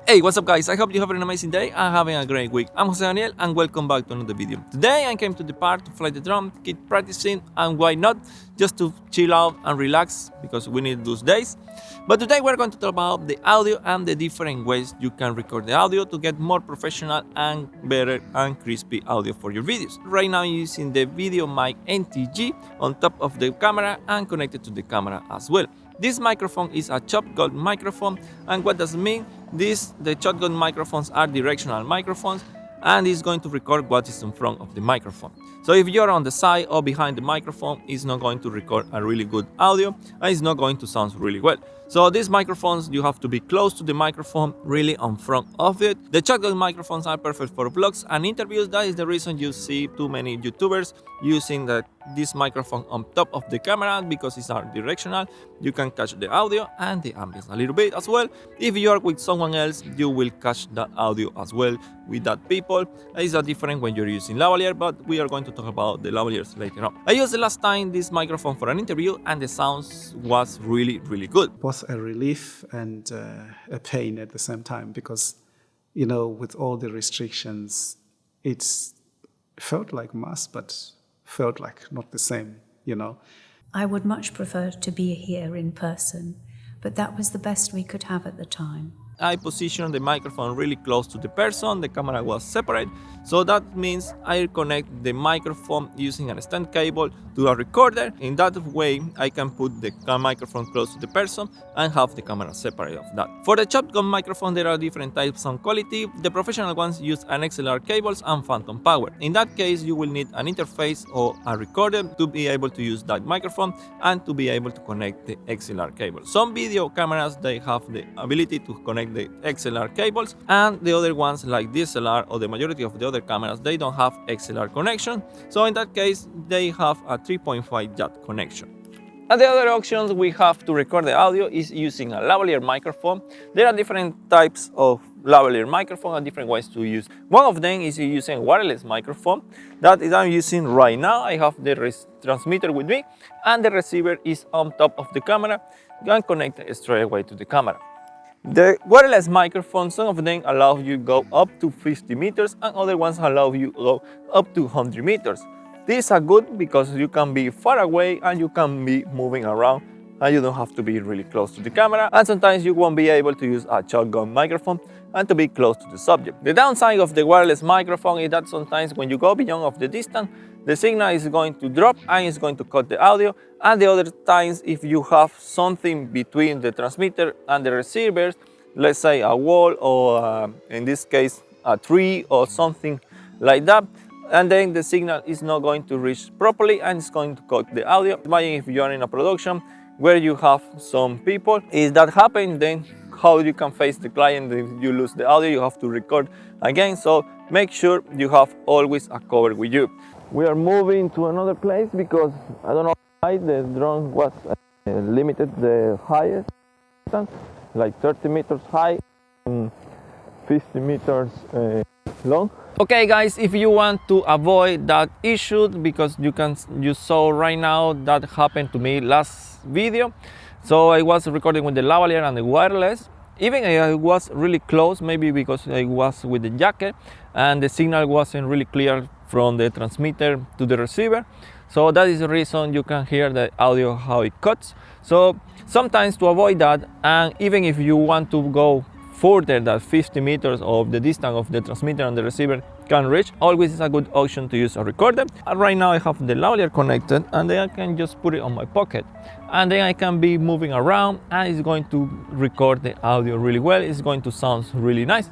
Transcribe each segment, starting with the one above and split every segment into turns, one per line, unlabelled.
Hey, what's up guys? I hope you have an amazing day and having a great week. I'm Jose Daniel and welcome back to another video. Today I came to the park to fly the drone, keep practicing, and why not, just to chill out and relax because we need those days. But today we're going to talk about the audio and the different ways you can record the audio to get more professional and better and crispy audio for your videos. Right now I'm using the VideoMic NTG on top of the camera and connected to the camera as well. This microphone is a shotgun microphone, and what does it mean? The shotgun microphones are directional microphones, and it's going to record what is in front of the microphone. So if you're on the side or behind the microphone, it's not going to record a really good audio and it's not going to sound really well. So these microphones, you have to be close to the microphone, really on front of it. The shotgun microphones are perfect for vlogs and interviews. That is the reason you see too many YouTubers using this microphone on top of the camera, because it's directional. You can catch the audio and the ambience a little bit as well. If you are with someone else, you will catch the audio as well with that people. It's different when you're using lavalier, but we are going to talk about the lavaliers later on. I used the last time this microphone for an interview and the sounds was really good.
Was a relief and a pain at the same time, because, you know, with all the restrictions, it's felt like mass, but felt like not the same, you know.
I would much prefer to be here in person, but that was the best we could have at the time.
I positioned the microphone really close to the person, the camera was separate, so that means I connect the microphone using a stand cable to a recorder. In that way, I can put the microphone close to the person and have the camera separate of that. For the shotgun microphone, there are different types of quality. The professional ones use an XLR cables and phantom power. In that case, you will need an interface or a recorder to be able to use that microphone and to be able to connect the XLR cable. Some video cameras, they have the ability to connect the XLR cables, and the other ones like DSLR or the majority of the other cameras, they don't have XLR connection. So in that case, they have a 3.5 jack connection. And the other options we have to record the audio is using a lavalier microphone. There are different types of lavalier microphone and different ways to use. One of them is using a wireless microphone. That is I'm using right now. I have the transmitter with me and the receiver is on top of the camera and connected straight away to the camera. The wireless microphones, some of them allow you to go up to 50 meters and other ones allow you to go up to 100 meters. These are good because you can be far away and you can be moving around and you don't have to be really close to the camera, and sometimes you won't be able to use a shotgun microphone and to be close to the subject. The downside of the wireless microphone is that sometimes when you go beyond of the distance, the signal is going to drop and it's going to cut the audio, and the other times if you have something between the transmitter and the receivers, let's say a wall or in this case a tree or something like that, and then the signal is not going to reach properly and it's going to cut the audio. Imagine if you are in a production where you have some people, if that happens, then how you can face the client if you lose the audio, you have to record again. So make sure you have always a cover with you. We are moving to another place because I don't know why the drone was limited the highest distance, like 30 meters high and 50 meters long. Okay guys, if you want to avoid that issue, because you saw right now that happened to me last video. So I was recording with the lavalier and the wireless. Even I was really close, maybe because I was with the jacket and the signal wasn't really clear from the transmitter to the receiver. So that is the reason you can hear the audio how it cuts. So sometimes to avoid that, and even if you want to go further than 50 meters of the distance of the transmitter and the receiver can reach, always is a good option to use a recorder. And right now I have the lavalier connected and then I can just put it on my pocket and then I can be moving around and it's going to record the audio really well. It's going to sound really nice.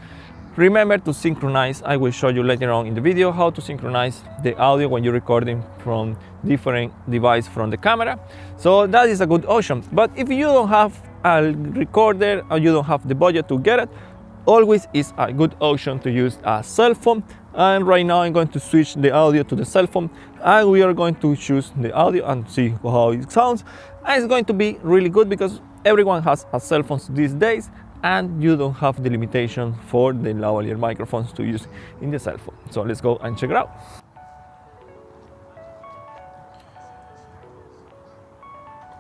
Remember to synchronize. I will show you later on in the video how to synchronize the audio when you're recording from different devices from the camera. So that is a good option. But if you don't have a recorder or you don't have the budget to get it, always is a good option to use a cell phone. And right now I'm going to switch the audio to the cell phone and we are going to choose the audio and see how it sounds. And it's going to be really good because everyone has a cell phone these days and you don't have the limitation for the lavalier microphones to use in the cell phone. So let's go and check it out.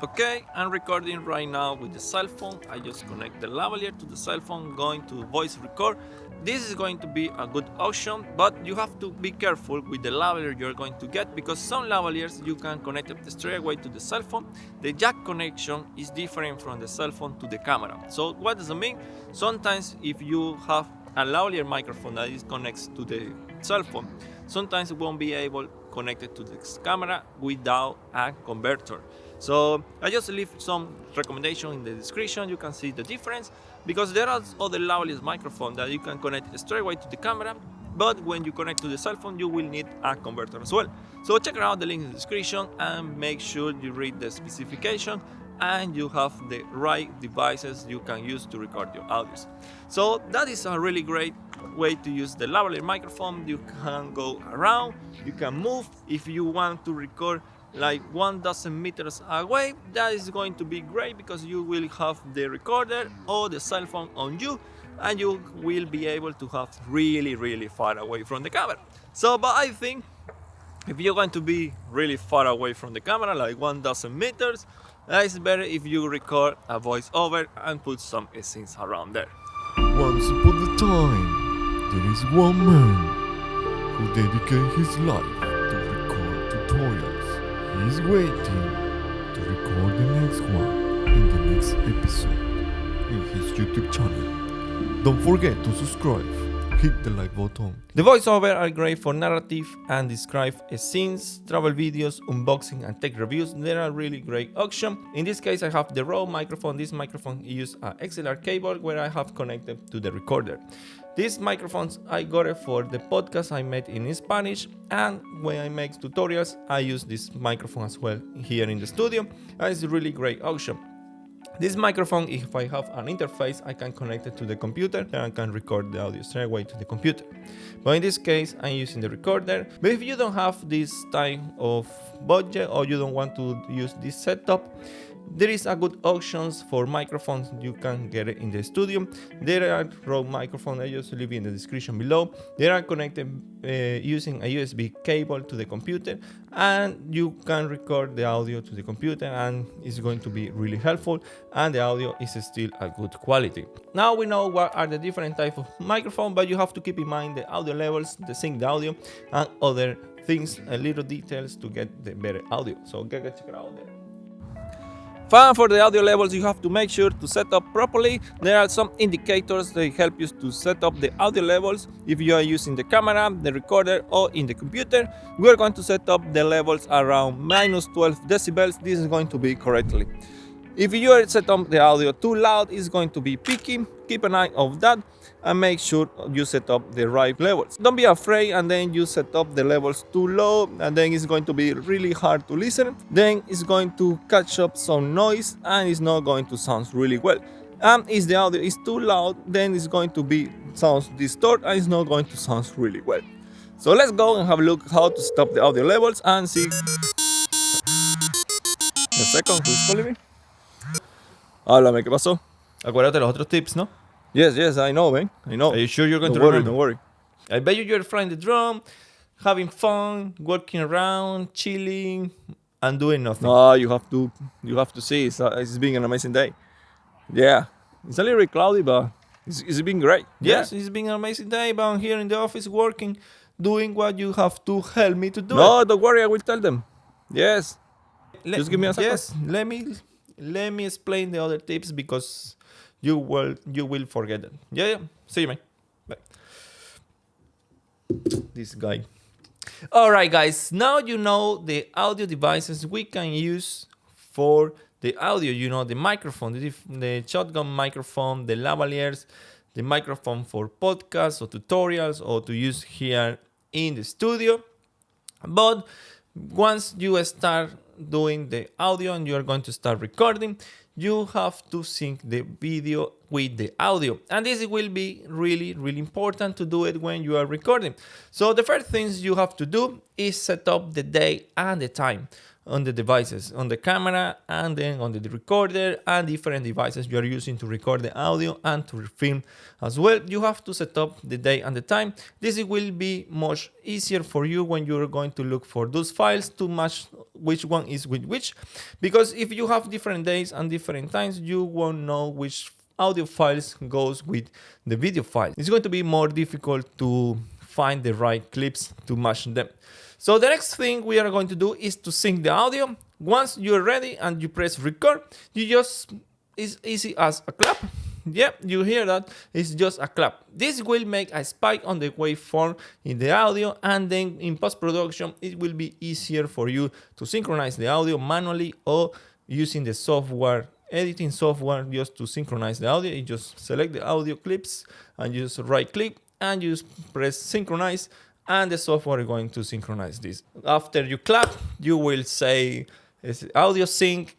Okay, I'm recording right now with the cell phone. I just connect the lavalier to the cell phone, going to voice record. This is going to be a good option, but you have to be careful with the lavalier you're going to get, because some lavaliers you can connect it straight away to the cell phone. The jack connection is different from the cell phone to the camera. So what does it mean? Sometimes if you have a lavalier microphone that is connects to the cell phone, sometimes it won't be able connected to the camera without a converter. So I just leave some recommendation in the description. You can see the difference, because there are other lavalier microphones that you can connect straight away to the camera, but when you connect to the cell phone you will need a converter as well. So check out the link in the description and make sure you read the specification and you have the right devices you can use to record your audios. So that is a really great way to use the lavalier microphone. You can go around, you can move. If you want to record like 1,000 meters away, that is going to be great, because you will have the recorder or the cell phone on you and you will be able to have really far away from the camera. So but I think if you're going to be really far away from the camera, like 1,000 meters, it's better if you record a voiceover and put some scenes around there.
Once upon a time, there is one man who dedicated his life to record tutorials. He is waiting to record the next one in the next episode in his YouTube channel. Don't forget to subscribe, hit the like button.
The voiceover are great for narrative and describe scenes, travel videos, unboxing and tech reviews. They are really great option. In this case I have the Rode microphone. This microphone uses an XLR cable where I have connected to the recorder. These microphones I got it for the podcast I made in Spanish, and when I make tutorials I use this microphone as well here in the studio, and it's a really great option. This microphone, if I have an interface, I can connect it to the computer and I can record the audio straight away to the computer. But in this case, I'm using the recorder. But if you don't have this type of budget or you don't want to use this setup, there is a good options for microphones. You can get it in the studio. There are Rode microphones. I just leave in the description below. They are connected using a USB cable to the computer, and you can record the audio to the computer, and it's going to be really helpful. And the audio is still a good quality. Now we know what are the different types of microphone, but you have to keep in mind the audio levels, the sync the audio, and other things, little details to get the better audio. So check it out there. For the audio levels, you have to make sure to set up properly. There are some indicators that help you to set up the audio levels. If you are using the camera, the recorder, or in the computer, we are going to set up the levels around -12 decibels. This is going to be correctly. If you are set up the audio too loud, it's going to be peaky. Keep an eye on that and make sure you set up the right levels. Don't be afraid and then you set up the levels too low, and then it's going to be really hard to listen. Then it's going to catch up some noise and it's not going to sound really well. And if the audio is too loud, then it's going to be sounds distorted and it's not going to sound really well. So let's go and have a look how to stop the audio levels and see. A second, who's calling me? Háblame, ¿qué pasó?
Acuérdate los otros tips, ¿no?
Yes, I know, man. I know.
Are you sure you're going to
worry,
remember?
don't worry. I bet you're flying the drone, having fun, walking around, chilling, and doing nothing. No, you have to see. It's been an amazing day. Yeah, it's a little bit cloudy, but it's been great. Yes, it's been an amazing day, but I'm here in the office working, doing what you have to help me to do. No, don't worry, I will tell them. Yes. Just give me a second. Yes, let me explain the other tips, because you will forget it. Yeah. See you, man. Bye. This guy. All right, guys. Now you know the audio devices we can use for the audio. You know the microphone, the shotgun microphone, the lavaliers, the microphone for podcasts or tutorials, or to use here in the studio. But once you start doing the audio and you are going to start recording, you have to sync the video with the audio, and this will be really important to do it when you are recording. So the first things you have to do is set up the day and the time. on the devices, on the camera, and then on the recorder, and different devices you are using to record the audio and to film as well. You have to set up the day and the time. This will be much easier for you when you're going to look for those files to match which one is with which, because if you have different days and different times, you won't know which audio files goes with the video files. It's going to be more difficult to find the right clips to match them. So the next thing we are going to do is to sync the audio. Once you're ready and you press record, it's easy as a clap. Yeah, you hear that? It's just a clap. This will make a spike on the waveform in the audio, and then in post-production it will be easier for you to synchronize the audio manually or using the software, editing software, just to synchronize the audio. You just select the audio clips and you just right click and you just press synchronize, and the software is going to synchronize this. After you clap, you will say audio sync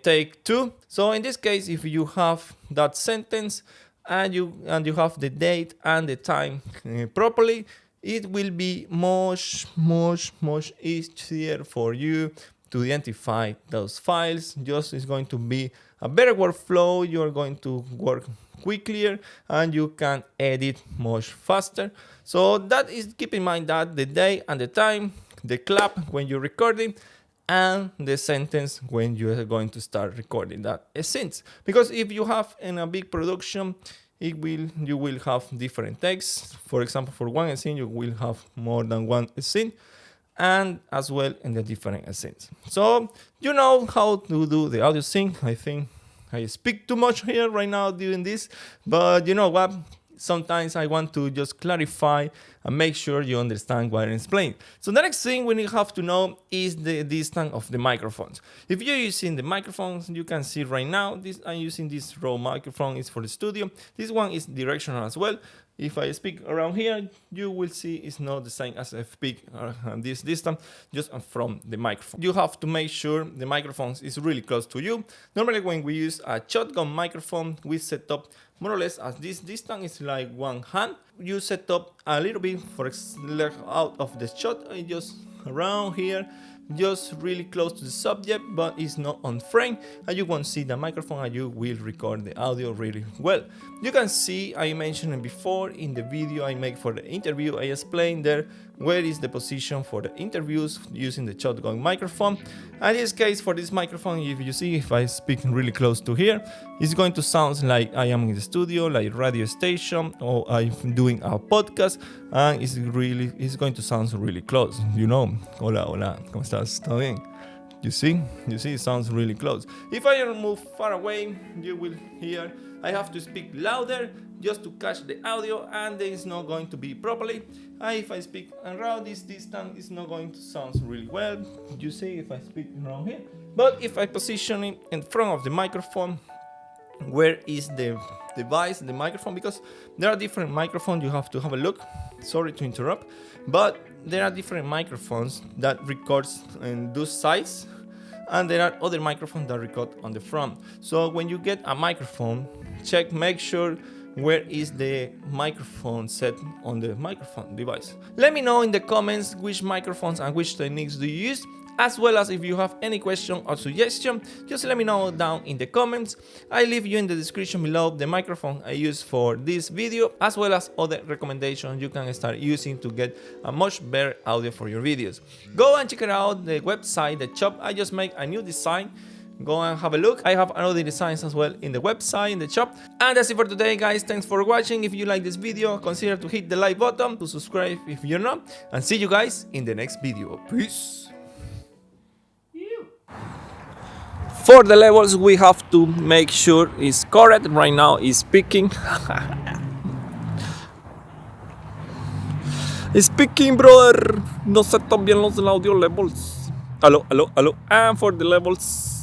take 2. So in this case, if you have that sentence and you have the date and the time properly, it will be much easier for you to identify those files. Just it's going to be a better workflow. You are going to work quicker and you can edit much faster. So that is, keep in mind that the day and the time, the clap when you're recording, and the sentence when you are going to start recording that scenes. Because if you have in a big production, you will have different texts. For example, for one scene, you will have more than one scene, and as well in the different scenes. So you know how to do the audio sync. I think I speak too much here right now doing this, but you know what? Sometimes I want to just clarify and make sure you understand what I'm explaining. So the next thing we have to know is the distance of the microphones. If you're using the microphones, you can see right now, I'm using this Rode microphone, is for the studio. This one is directional as well. If I speak around here, you will see it's not the same as I speak this distance, just from the microphone. You have to make sure the microphone is really close to you. Normally when we use a shotgun microphone, we set up more or less as this distance is like one hand. You set up a little bit out of the shot, just around here, just really close to the subject, but it's not on frame, and you won't see the microphone and you will record the audio really well. You can see, I mentioned it before in the video I make for the interview, I explained there where is the position for the interviews using the shotgun microphone. And in this case, for this microphone, if you see, if I speak really close to here, it's going to sound like I am in the studio, like radio station, or I'm doing a podcast, and it's going to sound really close, you know. Hola, hola, ¿cómo estás? ¿Todo bien? You see, it sounds really close. If I move far away, you will hear I have to speak louder just to catch the audio, and then it's not going to be properly. And if I speak around this distance, it's not going to sound really well. You see, if I speak around here. But if I position it in front of the microphone, where is the device, the microphone? Because there are different microphones, you have to have a look. Sorry to interrupt, but there are different microphones that records in those sides, and there are other microphones that record on the front. So when you get a microphone, make sure where is the microphone set on the microphone device. Let me know in the comments which microphones and which techniques do you use, as well as if you have any question or suggestion, just let me know down in the comments. I leave you in the description below the microphone I use for this video, as well as other recommendations you can start using to get a much better audio for your videos. Go and check it out, the website, the shop. I just made a new design. Go and have a look. I have other designs as well in the website, in the shop. And that's it for today, guys. Thanks for watching. If you like this video, consider to hit the like button, to subscribe if you're not, and see you guys in the next video. Peace. For the levels, we have to make sure it's correct. Right now it's speaking. It's speaking, brother. No set up bien los audio levels. Hello. And for the levels.